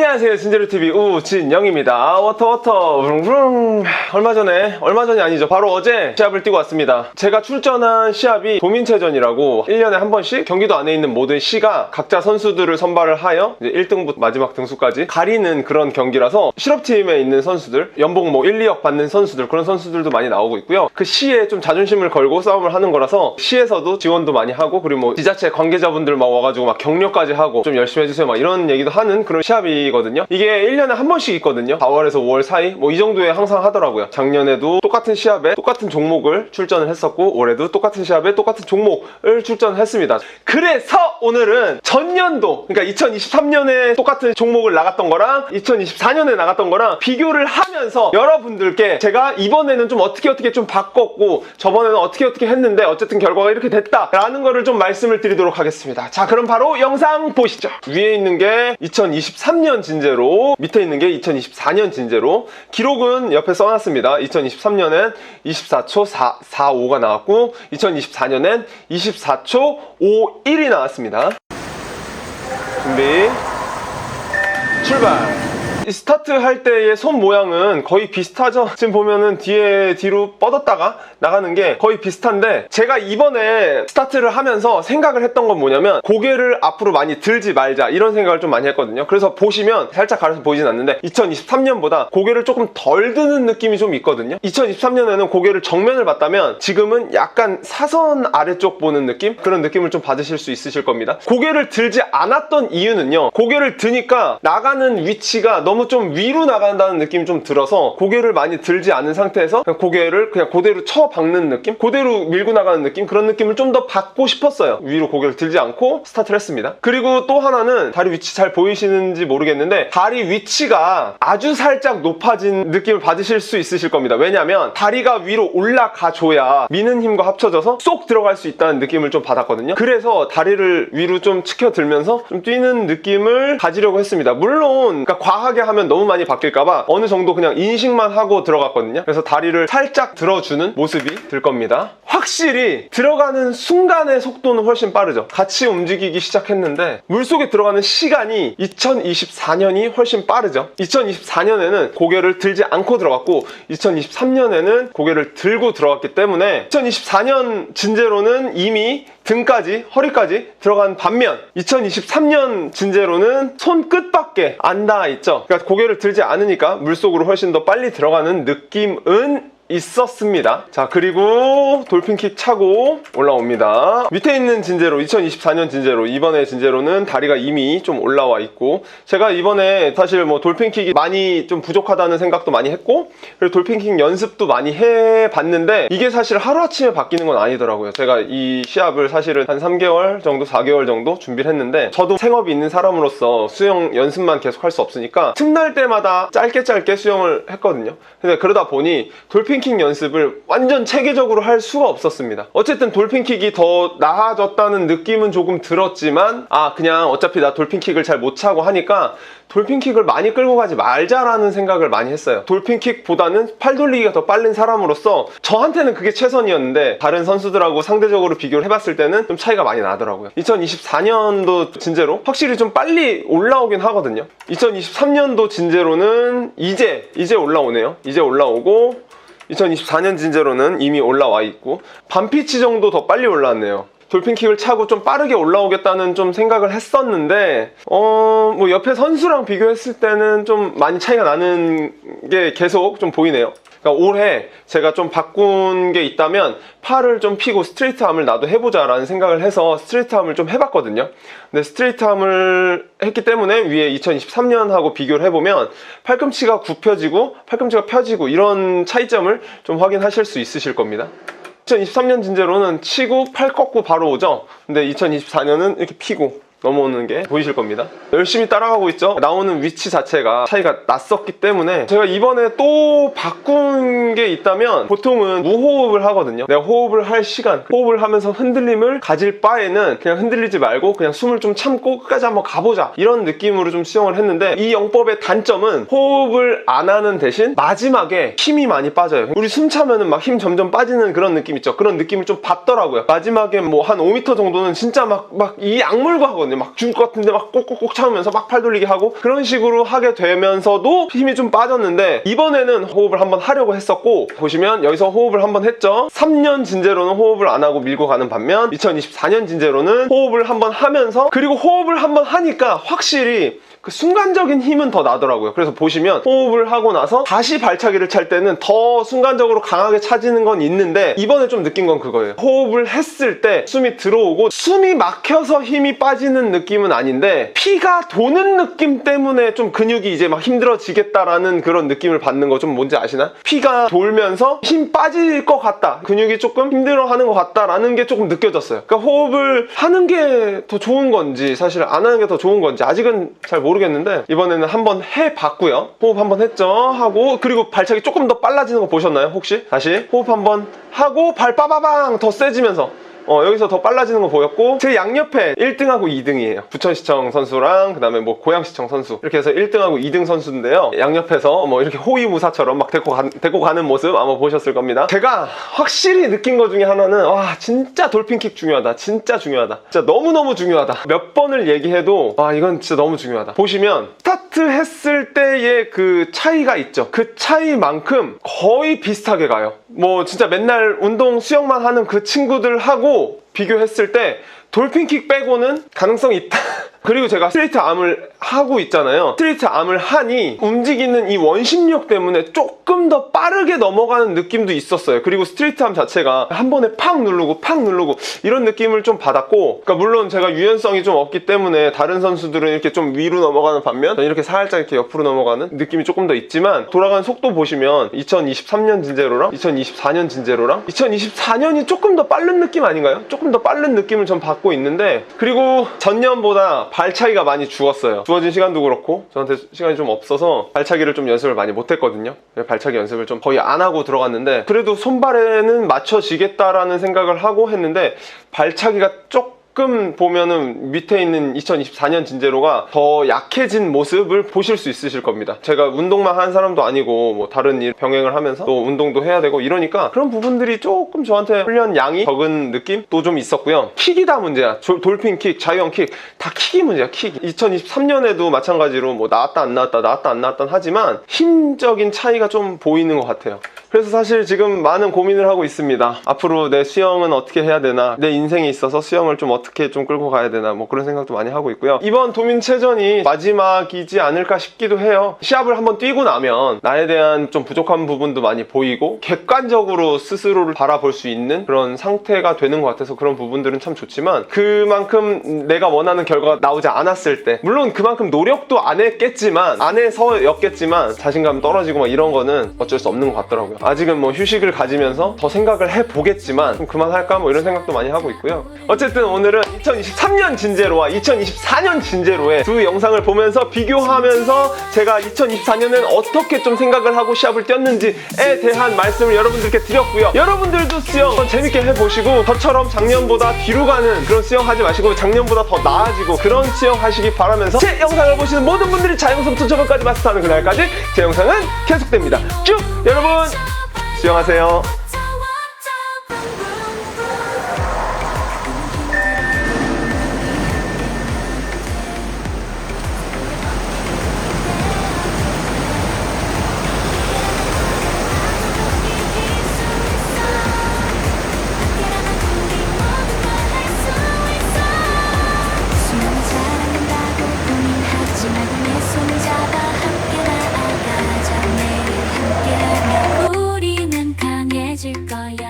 안녕하세요, 진제로TV 우진영입니다. 워터 브릉브릉. 얼마 전이 아니죠, 바로 어제 시합을 뛰고 왔습니다. 제가 출전한 시합이 도민체전이라고 1년에 한 번씩 경기도 안에 있는 모든 시가 각자 선수들을 선발을 하여 이제 1등부터 마지막 등수까지 가리는 그런 경기라서 실업팀에 있는 선수들, 연봉 뭐 1, 2억 받는 선수들, 그런 선수들도 많이 나오고 있고요. 그 시에 좀 자존심을 걸고 싸움을 하는 거라서 시에서도 지원도 많이 하고, 그리고 뭐 지자체 관계자분들 막 와가지고 막 격려까지 하고 좀 열심히 해주세요 막 이런 얘기도 하는 그런 시합이거든요. 이게 1년에 한 번씩 있거든요. 4월에서 5월 사이 뭐 이 정도에 항상 하더라고요. 작년에도 똑같은 시합에 똑같은 종목을 출전을 했었고, 올해도 똑같은 시합에 똑같은 종목을 출전했습니다. 그래서 오늘은 전년도, 그러니까 2023년에 똑같은 종목을 나갔던 거랑 2024년에 나갔던 거랑 비교를 하면서 여러분들께 제가 이번에는 좀 어떻게 좀 바꿨고 저번에는 어떻게 했는데 어쨌든 결과가 이렇게 됐다 라는 거를 좀 말씀을 드리도록 하겠습니다. 자, 그럼 바로 영상 보시죠. 위에 있는 게 2023년 진제로, 밑에 있는 게 2024년 진제로. 기록은 옆에 써놨습니다. 2023년엔 24초 445가 나왔고 2024년엔 24초 51이 나왔습니다. 준비, 출발! 이 스타트 할 때의 손 모양은 거의 비슷하죠. 지금 보면은 뒤로 뻗었다가 나가는 게 거의 비슷한데, 제가 이번에 스타트를 하면서 생각을 했던 건 뭐냐면 고개를 앞으로 많이 들지 말자, 이런 생각을 좀 많이 했거든요. 그래서 보시면 살짝 가려서 보이진 않는데 2023년보다 고개를 조금 덜 드는 느낌이 좀 있거든요. 2023년에는 고개를 정면을 봤다면 지금은 약간 사선 아래쪽 보는 느낌? 그런 느낌을 좀 받으실 수 있으실 겁니다. 고개를 들지 않았던 이유는요, 고개를 드니까 나가는 위치가 너무 좀 위로 나간다는 느낌이 좀 들어서 고개를 많이 들지 않은 상태에서 그냥 고개를 그냥 그대로 쳐박는 느낌? 그대로 밀고 나가는 느낌? 그런 느낌을 좀 더 받고 싶었어요. 위로 고개를 들지 않고 스타트를 했습니다. 그리고 또 하나는, 다리 위치 잘 보이시는지 모르겠는데 다리 위치가 아주 살짝 높아진 느낌을 받으실 수 있으실 겁니다. 왜냐면 다리가 위로 올라가줘야 미는 힘과 합쳐져서 쏙 들어갈 수 있다는 느낌을 좀 받았거든요. 그래서 다리를 위로 좀 치켜들면서 좀 뛰는 느낌을 가지려고 했습니다. 물론 그러니까 과하게 하면 너무 많이 바뀔까봐 어느 정도 그냥 인식만 하고 들어갔거든요. 그래서 다리를 살짝 들어주는 모습이 들 겁니다. 확실히 들어가는 순간의 속도는 훨씬 빠르죠. 같이 움직이기 시작했는데 물속에 들어가는 시간이 2024년이 훨씬 빠르죠. 2024년에는 고개를 들지 않고 들어갔고 2023년에는 고개를 들고 들어갔기 때문에 2024년 진제로는 이미 등까지, 허리까지 들어간 반면 2023년 진제로는 손끝밖에 안 닿아 있죠. 그러니까 고개를 들지 않으니까 물속으로 훨씬 더 빨리 들어가는 느낌은 있었습니다. 자, 그리고 돌핀킥 차고 올라옵니다. 밑에 있는 진제로, 2024년 진제로, 이번에 진제로는 다리가 이미 좀 올라와 있고, 제가 이번에 사실 뭐 돌핀킥이 많이 좀 부족하다는 생각도 많이 했고, 그리고 돌핀킥 연습도 많이 해봤는데 이게 사실 하루아침에 바뀌는 건 아니더라고요. 제가 이 시합을 사실은 한 3개월 정도, 4개월 정도 준비를 했는데, 저도 생업이 있는 사람으로서 수영 연습만 계속 할 수 없으니까 틈날 때마다 짧게 수영을 했거든요. 근데 그러다 보니 돌핀킥 연습을 완전 체계적으로 할 수가 없었습니다. 어쨌든 돌핀킥이 더 나아졌다는 느낌은 조금 들었지만, 그냥 어차피 나 돌핀킥을 잘 못 차고 하니까 돌핀킥을 많이 끌고 가지 말자라는 생각을 많이 했어요. 돌핀킥보다는 팔 돌리기가 더 빠른 사람으로서 저한테는 그게 최선이었는데, 다른 선수들하고 상대적으로 비교를 해봤을 때는 좀 차이가 많이 나더라고요. 2024년도 진제로 확실히 좀 빨리 올라오긴 하거든요. 2023년도 진제로는 이제 올라오네요. 이제 올라오고 2024년 진제로는 이미 올라와 있고, 반피치 정도 더 빨리 올라왔네요. 돌핀킥을 차고 좀 빠르게 올라오겠다는 좀 생각을 했었는데, 뭐 옆에 선수랑 비교했을 때는 좀 많이 차이가 나는 게 계속 좀 보이네요. 그러니까 올해 제가 좀 바꾼 게 있다면 팔을 좀 피고 스트레이트 함을 나도 해보자 라는 생각을 해서 스트레이트 함을 좀 해봤거든요. 근데 스트레이트 함을 했기 때문에 위에 2023년하고 비교를 해보면 팔꿈치가 굽혀지고 팔꿈치가 펴지고 이런 차이점을 좀 확인하실 수 있으실 겁니다. 2023년 진제로는 치고 팔 꺾고 바로 오죠. 근데 2024년은 이렇게 피고 넘어오는 게 보이실 겁니다. 열심히 따라가고 있죠. 나오는 위치 자체가 차이가 났었기 때문에 제가 이번에 또 바꾼 게 있다면, 보통은 무호흡을 하거든요. 내가 호흡을 할 시간, 호흡을 하면서 흔들림을 가질 바에는 그냥 흔들리지 말고 그냥 숨을 좀 참고 끝까지 한번 가보자, 이런 느낌으로 좀 수영을 했는데, 이 영법의 단점은 호흡을 안 하는 대신 마지막에 힘이 많이 빠져요. 우리 숨 차면은 막 힘 점점 빠지는 그런 느낌 있죠. 그런 느낌을 좀 받더라고요. 마지막에 뭐 한 5m 정도는 진짜 막 이 악물고 하거든요. 있었거든요. 막 죽을 것 같은데 막 꼭꼭꼭 참으면서 막 팔 돌리기 하고 그런 식으로 하게 되면서도 힘이 좀 빠졌는데, 이번에는 호흡을 한번 하려고 했었고, 보시면 여기서 호흡을 한번 했죠. 3년 진제로는 호흡을 안 하고 밀고 가는 반면 2024년 진제로는 호흡을 한번 하면서, 그리고 호흡을 한번 하니까 확실히 그 순간적인 힘은 더 나더라고요. 그래서 보시면 호흡을 하고 나서 다시 발차기를 찰 때는 더 순간적으로 강하게 차지는 건 있는데, 이번에 좀 느낀 건 그거예요. 호흡을 했을 때 숨이 들어오고 숨이 막혀서 힘이 빠지는 느낌은 아닌데, 피가 도는 느낌 때문에 좀 근육이 이제 막 힘들어지겠다라는 그런 느낌을 받는 거 좀 뭔지 아시나? 피가 돌면서 힘 빠질 것 같다, 근육이 조금 힘들어하는 것 같다라는 게 조금 느껴졌어요. 그러니까 호흡을 하는 게 더 좋은 건지 사실 안 하는 게 더 좋은 건지 아직은 잘 모르겠는데, 이번에는 한번 해봤고요. 호흡 한번 했죠 하고, 그리고 발차기 조금 더 빨라지는 거 보셨나요 혹시? 다시 호흡 한번 하고 발 빠바방 더 세지면서 여기서 더 빨라지는 거 보였고, 제 양옆에 1등하고 2등이에요. 부천시청 선수랑 그 다음에 뭐 고양시청 선수, 이렇게 해서 1등하고 2등 선수인데요. 양옆에서 뭐 이렇게 호위무사처럼 막 데리고 가는 모습 아마 보셨을 겁니다. 제가 확실히 느낀 것 중에 하나는, 와 진짜 돌핀킥 중요하다, 진짜 중요하다, 진짜 너무너무 중요하다. 몇 번을 얘기해도 와 이건 진짜 너무 중요하다. 보시면 스타트 했을 때의 그 차이가 있죠. 그 차이만큼 거의 비슷하게 가요. 뭐 진짜 맨날 운동 수영만 하는 그 친구들하고 비교했을 때 돌핀킥 빼고는 가능성이 있다. 그리고 제가 스트레이트 암을 하고 있잖아요. 스트레이트 암을 하니 움직이는 이 원심력 때문에 조금 더 빠르게 넘어가는 느낌도 있었어요. 그리고 스트레이트 암 자체가 한 번에 팍 누르고 팍 누르고 이런 느낌을 좀 받았고, 그러니까 물론 제가 유연성이 좀 없기 때문에 다른 선수들은 이렇게 좀 위로 넘어가는 반면 저는 이렇게 살짝 이렇게 옆으로 넘어가는 느낌이 조금 더 있지만, 돌아가는 속도 보시면 2023년 진제로랑 2024년 진제로랑 2024년이 조금 더 빠른 느낌 아닌가요? 조금 더 빠른 느낌을 전 받고 있는데, 그리고 전년보다 발차기가 많이 죽었어요. 주어진 시간도 그렇고 저한테 시간이 좀 없어서 발차기를 좀 연습을 많이 못했거든요. 발차기 연습을 좀 거의 안 하고 들어갔는데, 그래도 손발에는 맞춰지겠다라는 생각을 하고 했는데, 발차기가 조금 보면은 밑에 있는 2024년 진제로가 더 약해진 모습을 보실 수 있으실 겁니다. 제가 운동만 하는 사람도 아니고 뭐 다른 일 병행을 하면서 또 운동도 해야 되고 이러니까 그런 부분들이 조금 저한테 훈련 양이 적은 느낌도 좀 있었고요. 킥이 다 문제야. 돌핀킥, 자유형킥 다 킥이 문제야. 킥. 2023년에도 마찬가지로 뭐 나왔다 안 나왔다 나왔다 안 나왔다 하지만 힘적인 차이가 좀 보이는 것 같아요. 그래서 사실 지금 많은 고민을 하고 있습니다. 앞으로 내 수영은 어떻게 해야 되나, 내 인생에 있어서 수영을 좀 어떻게 좀 끌고 가야 되나, 뭐 그런 생각도 많이 하고 있고요. 이번 도민체전이 마지막이지 않을까 싶기도 해요. 시합을 한번 뛰고 나면 나에 대한 좀 부족한 부분도 많이 보이고 객관적으로 스스로를 바라볼 수 있는 그런 상태가 되는 것 같아서 그런 부분들은 참 좋지만, 그만큼 내가 원하는 결과가 나오지 않았을 때, 물론 그만큼 노력도 안 했겠지만, 안 해서였겠지만 자신감 떨어지고 막 이런 거는 어쩔 수 없는 것 같더라고요. 아직은 뭐 휴식을 가지면서 더 생각을 해보겠지만 좀 그만할까 뭐 이런 생각도 많이 하고 있고요. 어쨌든 오늘은 2023년 진제로와 2024년 진제로의 두 영상을 보면서 비교하면서 제가 2024년엔 어떻게 좀 생각을 하고 시합을 뛰었는지에 대한 말씀을 여러분들께 드렸고요. 여러분들도 수영 재밌게 해보시고 저처럼 작년보다 뒤로 가는 그런 수영 하지 마시고 작년보다 더 나아지고 그런 수영 하시기 바라면서, 제 영상을 보시는 모든 분들이 자연스럽게 저번까지 마스터하는 그날까지 제 영상은 계속됩니다. 쭉 여러분 수영하세요. 우리는 강해질 거야.